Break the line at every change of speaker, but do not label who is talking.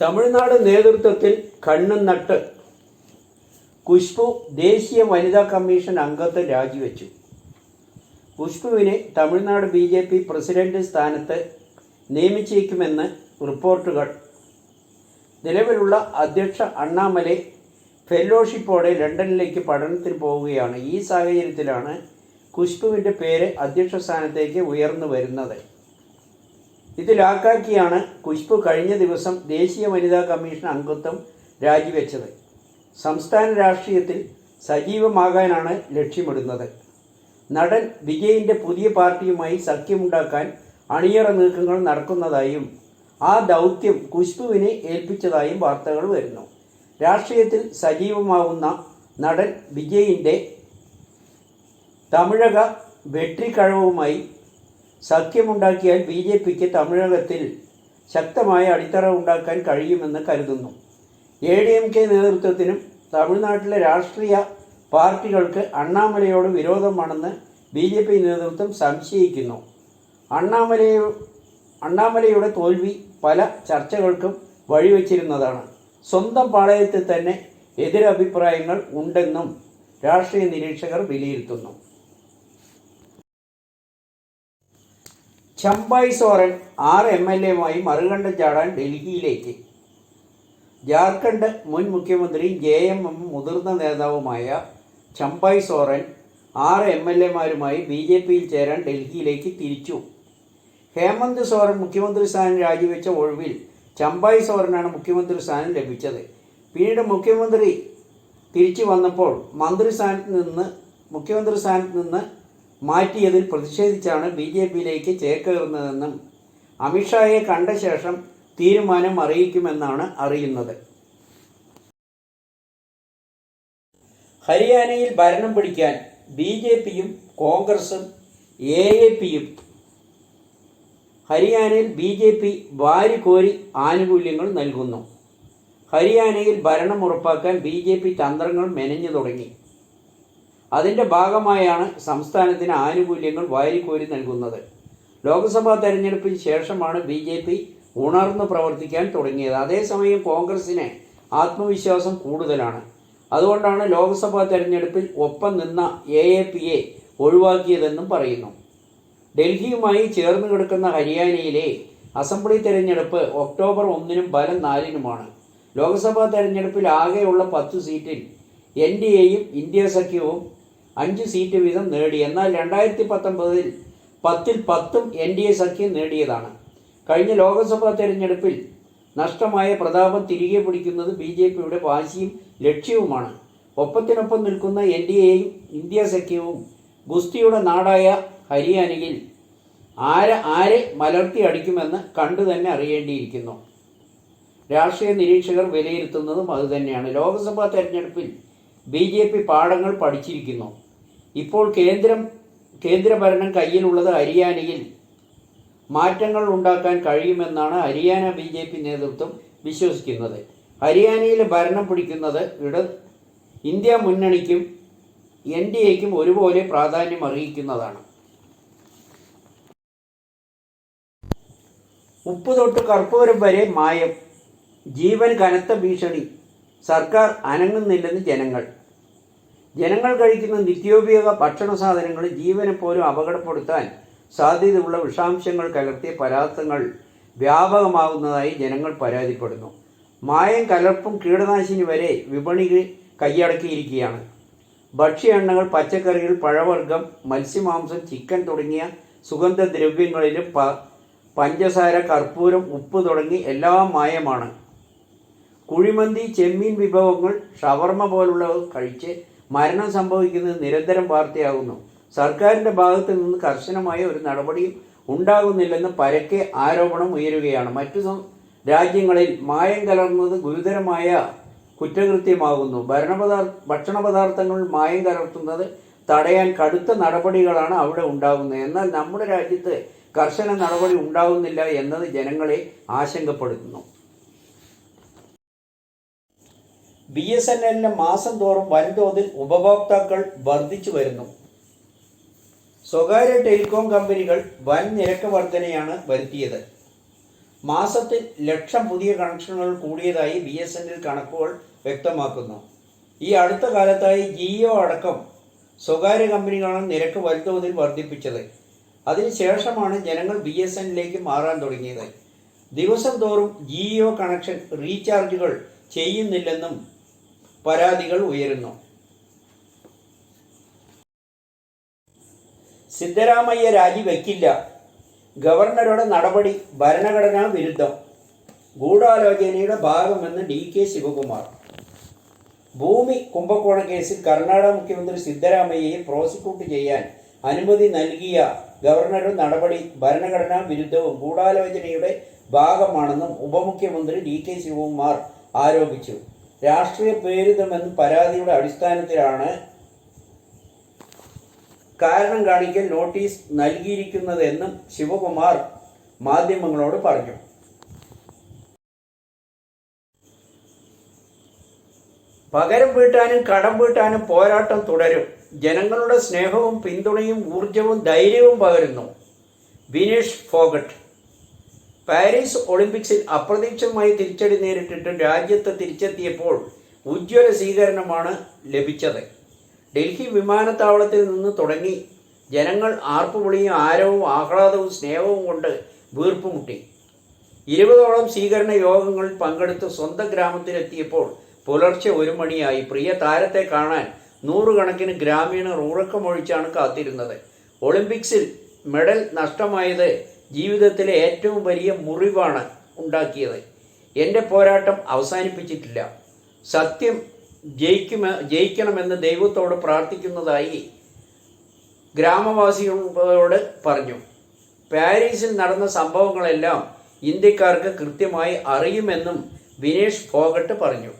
തമിഴ്നാട് നേതൃത്വത്തിൽ കണ്ണും നട്ട് ഖുശ്ബു ദേശീയ വനിതാ കമ്മീഷൻ അംഗത്വം രാജിവെച്ചു. ഖുശ്ബുവിനെ തമിഴ്നാട് BJP പ്രസിഡന്റ് സ്ഥാനത്ത് നിയമിച്ചേക്കുമെന്ന് റിപ്പോർട്ടുകൾ. നിലവിലുള്ള അധ്യക്ഷ അണ്ണാമലൈ ഫെല്ലോഷിപ്പോടെ ലണ്ടനിലേക്ക് പഠനത്തിന് പോവുകയാണ്. ഈ സാഹചര്യത്തിലാണ് ഖുശ്ബുവിൻ്റെ പേര് അധ്യക്ഷ സ്ഥാനത്തേക്ക് ഉയർന്നു വരുന്നത്. ഇതിലാക്കാക്കിയാണ് ഖുശ്ബു കഴിഞ്ഞ ദിവസം ദേശീയ വനിതാ കമ്മീഷൻ അംഗത്വം രാജിവെച്ചത്. സംസ്ഥാന രാഷ്ട്രീയത്തിൽ സജീവമാകാനാണ് ലക്ഷ്യമിടുന്നത്. നടൻ വിജയിൻ്റെ പുതിയ പാർട്ടിയുമായി സഖ്യമുണ്ടാക്കാൻ അണിയറ നീക്കങ്ങൾ നടക്കുന്നതായും ആ ദൗത്യം ഖുശ്ബുവിനെ ഏൽപ്പിച്ചതായും വാർത്തകൾ വരുന്നു. രാഷ്ട്രീയത്തിൽ സജീവമാവുന്ന നടൻ വിജയിൻ്റെ തമിഴക വെട്രിക്കഴവുമായി സഖ്യമുണ്ടാക്കിയാൽ BJPക്ക് തമിഴകത്തിൽ ശക്തമായ അടിത്തറ ഉണ്ടാക്കാൻ കഴിയുമെന്ന് കരുതുന്നു. ADMK നേതൃത്വത്തിനും തമിഴ്നാട്ടിലെ രാഷ്ട്രീയ പാർട്ടികൾക്ക് അണ്ണാമലയോട് വിരോധമാണെന്ന് BJP നേതൃത്വം സംശയിക്കുന്നു. അണ്ണാമലയുടെ തോൽവി പല ചർച്ചകൾക്കും വഴിവെച്ചിരുന്നതാണ്. സ്വന്തം പാളയത്തിൽ തന്നെ എതിരഭിപ്രായങ്ങൾ ഉണ്ടെന്നും രാഷ്ട്രീയ നിരീക്ഷകർ വിലയിരുത്തുന്നു. ചമ്പായ് സോറൻ 6 MLAയുമായി മറുകണ്ഠം ചാടാൻ ഡൽഹിയിലേക്ക്. ജാർഖണ്ഡ് മുൻ മുഖ്യമന്ത്രി JMM മുതിർന്ന നേതാവുമായ ചമ്പായ് സോറൻ 6 MLAമാരുമായി BJPയിൽ ചേരാൻ ഡൽഹിയിലേക്ക് തിരിച്ചു. ഹേമന്ത് സോറൻ മുഖ്യമന്ത്രി സ്ഥാനം രാജിവെച്ച ഒഴിവിൽ ചമ്പായ് സോറനാണ് മുഖ്യമന്ത്രി സ്ഥാനം ലഭിച്ചത്. പിന്നീട് മുഖ്യമന്ത്രി തിരിച്ചു വന്നപ്പോൾ മുഖ്യമന്ത്രി സ്ഥാനത്ത് നിന്ന് മാറ്റിയതിൽ പ്രതിഷേധിച്ചാണ് BJPയിലേക്ക് ചേക്കേറുന്നതെന്നും അമിത്ഷായെ കണ്ട ശേഷം തീരുമാനം അറിയിക്കുമെന്നാണ് അറിയുന്നത്. ഹരിയാനയിൽ ഭരണം പിടിക്കാൻ BJPയും കോൺഗ്രസും AAPയും. ഹരിയാനയിൽ BJP വാരിക്കോരി ആനുകൂല്യങ്ങൾ നൽകുന്നു. ഹരിയാനയിൽ ഭരണം ഉറപ്പാക്കാൻ BJP തന്ത്രങ്ങൾ മെനഞ്ഞു തുടങ്ങി. അതിൻ്റെ ഭാഗമായാണ് സംസ്ഥാനത്തിന് ആനുകൂല്യങ്ങൾ വാരിക്കോരി നൽകുന്നത്. ലോക്സഭാ തെരഞ്ഞെടുപ്പിന് ശേഷമാണ് BJP ഉണർന്ന് പ്രവർത്തിക്കാൻ തുടങ്ങിയത്. അതേസമയം കോൺഗ്രസിന് ആത്മവിശ്വാസം കൂടുതലാണ്. അതുകൊണ്ടാണ് ലോക്സഭാ തെരഞ്ഞെടുപ്പിൽ ഒപ്പം നിന്ന AAPയെ ഒഴിവാക്കിയതെന്നും പറയുന്നു. ഡൽഹിയുമായി ചേർന്ന് കിടക്കുന്ന ഹരിയാനയിലെ അസംബ്ലി തെരഞ്ഞെടുപ്പ് ഒക്ടോബർ 1-നും ഫലം 4-നുമാണ്. ലോക്സഭാ തെരഞ്ഞെടുപ്പിൽ ആകെയുള്ള 10 സീറ്റിൽ NDAയും ഇന്ത്യ സഖ്യവും 5 സീറ്റ് വീതം നേടി. എന്നാൽ 2019-ൽ 10-ൽ 10ഉം NDA സഖ്യം നേടിയതാണ്. കഴിഞ്ഞ ലോക്സഭാ തെരഞ്ഞെടുപ്പിൽ നഷ്ടമായ പ്രതാപം തിരികെ പിടിക്കുന്നത് BJPയുടെ വാശിയും ലക്ഷ്യവുമാണ്. ഒപ്പത്തിനൊപ്പം നിൽക്കുന്ന NDAയും ഇന്ത്യ സഖ്യവും ഗുസ്തിയുടെ നാടായ ഹരിയാനയിൽ ആരെ മലർത്തി അടിക്കുമെന്ന് കണ്ടു തന്നെ അറിയേണ്ടിയിരിക്കുന്നു. രാഷ്ട്രീയ നിരീക്ഷകർ വിലയിരുത്തുന്നതും അതുതന്നെയാണ്. ലോക്സഭാ തെരഞ്ഞെടുപ്പിൽ BJP പാഠങ്ങൾ പഠിച്ചിരിക്കുന്നു. ഇപ്പോൾ കേന്ദ്രഭരണം കയ്യിലുള്ളത് ഹരിയാനയിൽ മാറ്റങ്ങൾ ഉണ്ടാക്കാൻ കഴിയുമെന്നാണ് ഹരിയാന BJP നേതൃത്വം വിശ്വസിക്കുന്നത്. ഹരിയാനയിൽ ഭരണം പിടിക്കുന്നത് ഇന്ത്യ മുന്നണിക്കും NDAയ്ക്കും ഒരുപോലെ പ്രാധാന്യം അറിയിക്കുന്നതാണ്. ഉപ്പ് തൊട്ട് കർപ്പൂരം വരെ മായം, ജീവൻ കനത്ത ഭീഷണി, സർക്കാർ അനങ്ങുന്നില്ലെന്ന് ജനങ്ങൾ കഴിക്കുന്ന നിത്യോപയോഗ ഭക്ഷണ സാധനങ്ങൾ ജീവനെ പോലും അപകടപ്പെടുത്താൻ സാധ്യതയുള്ള വിഷാംശങ്ങൾ കലർത്തിയ പദാർത്ഥങ്ങൾ വ്യാപകമാകുന്നതായി ജനങ്ങൾ പരാതിപ്പെടുന്നു. മായം കലർപ്പും കീടനാശിനി വരെ വിപണി കൈയടക്കിയിരിക്കുകയാണ്. ഭക്ഷ്യ എണ്ണകൾ, പച്ചക്കറികൾ, പഴവർഗ്ഗം, മത്സ്യമാംസം, ചിക്കൻ തുടങ്ങിയ സുഗന്ധദ്രവ്യങ്ങളിലും പഞ്ചസാര, കർപ്പൂരം, ഉപ്പ് തുടങ്ങി എല്ലാം മായമാണ്. കുഴിമന്തി, ചെമ്മീൻ വിഭവങ്ങൾ, ഷവർമ പോലുള്ളവ കഴിച്ച് മരണം സംഭവിക്കുന്നത് നിരന്തരം വാർത്തയാകുന്നു. സർക്കാരിൻ്റെ ഭാഗത്തു നിന്ന് കർശനമായ ഒരു നടപടിയും ഉണ്ടാകുന്നില്ലെന്ന് പരക്കെ ആരോപണം ഉയരുകയാണ്. മറ്റു രാജ്യങ്ങളിൽ മായം കലർന്നത് ഗുരുതരമായ കുറ്റകൃത്യമാകുന്നു. ഭക്ഷണ പദാർത്ഥങ്ങളിൽ മായം കലർത്തുന്നത് തടയാൻ കടുത്ത നടപടികളാണ് അവിടെ ഉണ്ടാകുന്നത്. എന്നാൽ നമ്മുടെ രാജ്യത്ത് കർശന നടപടി ഉണ്ടാകുന്നില്ല എന്നത് ജനങ്ങളെ ആശങ്കപ്പെടുത്തുന്നു. BSNLന് മാസം തോറും വൻതോതിൽ ഉപഭോക്താക്കൾ വർദ്ധിച്ചു വരുന്നു. സ്വകാര്യ ടെലികോം കമ്പനികൾ വൻ നിരക്ക് വർധനയാണ് വരുത്തിയത്. മാസത്തിൽ 1,00,000 പുതിയ കണക്ഷനുകൾ കൂടിയതായി BSNL കണക്കുകൾ വ്യക്തമാക്കുന്നു. ഈ അടുത്ത കാലത്തായി ജിയോ അടക്കം സ്വകാര്യ കമ്പനികളാണ് നിരക്ക് വൻതോതിൽ വർദ്ധിപ്പിച്ചത്. അതിനുശേഷമാണ് ജനങ്ങൾ BSNLിലേക്ക് മാറാൻ തുടങ്ങിയത്. ദിവസം തോറും ജിയോ കണക്ഷൻ റീചാർജുകൾ ചെയ്യുന്നില്ലെന്നും പരാതികൾ ഉയരുന്നു. സിദ്ധരാമയ്യ രാജിവെക്കില്ല, ഗവർണറുടെ നടപടി ഭരണഘടനാ വിരുദ്ധം, ഗൂഢാലോചനയുടെ ഭാഗമെന്ന് DK ശിവകുമാർ. ഭൂമി കുംഭകോണ കേസിൽ കർണാടക മുഖ്യമന്ത്രി സിദ്ധരാമയ്യയെ പ്രോസിക്യൂട്ട് ചെയ്യാൻ അനുമതി നൽകിയ ഗവർണറുടെ നടപടി ഭരണഘടനാ വിരുദ്ധവും ഗൂഢാലോചനയുടെ ഭാഗമാണെന്നും ഉപമുഖ്യമന്ത്രി DK ശിവകുമാർ ആരോപിച്ചു. രാഷ്ട്രീയ പ്രേരിതമെന്ന പരാതിയുടെ അടിസ്ഥാനത്തിലാണ് കാരണം കാണിക്കൽ നോട്ടീസ് നൽകിയിരിക്കുന്നതെന്നും ശിവകുമാർ മാധ്യമങ്ങളോട് പറഞ്ഞു. പകരം വീട്ടാനും കടം വീട്ടാനും പോരാട്ടം തുടരും. ജനങ്ങളുടെ സ്നേഹവും പിന്തുണയും ഊർജവും ധൈര്യവും പകരുന്നു. വിനേഷ് ഫോഗട്ട്. പാരീസ് ഒളിമ്പിക്സിൽ അപ്രതീക്ഷിതമായി തിരിച്ചടി നേരിട്ടിട്ടും രാജ്യത്ത് തിരിച്ചെത്തിയപ്പോൾ ഉജ്ജ്വല സ്വീകരണമാണ് ലഭിച്ചത്. ഡൽഹി വിമാനത്താവളത്തിൽ നിന്ന് തുടങ്ങി ജനങ്ങൾ ആർപ്പുവിളിയും ആരവവും ആഹ്ലാദവും സ്നേഹവും കൊണ്ട് വീർപ്പുമുട്ടി. 20ഓളം സ്വീകരണ യോഗങ്ങളിൽ പങ്കെടുത്ത് സ്വന്തം ഗ്രാമത്തിലെത്തിയപ്പോൾ പുലർച്ചെ 1 മണിയായി. പ്രിയ താരത്തെ കാണാൻ നൂറുകണക്കിന് ഗ്രാമീണർ ഉറക്കമൊഴിച്ചാണ് കാത്തിരുന്നത്. ഒളിമ്പിക്സിൽ മെഡൽ നഷ്ടമായത് ജീവിതത്തിലെ ഏറ്റവും വലിയ മുറിവാണ് ഉണ്ടാക്കിയത്. എൻ്റെ പോരാട്ടം അവസാനിപ്പിച്ചിട്ടില്ല. സത്യം ജയിക്കണമെന്ന് ദൈവത്തോട് പ്രാർത്ഥിക്കുന്നതായി ഗ്രാമവാസികളോട് പറഞ്ഞു. പാരീസിൽ നടന്ന സംഭവങ്ങളെല്ലാം ഇന്ത്യക്കാർക്ക് കൃത്യമായി അറിയുമെന്നും വിനേഷ് ഫോഗട്ട് പറഞ്ഞു.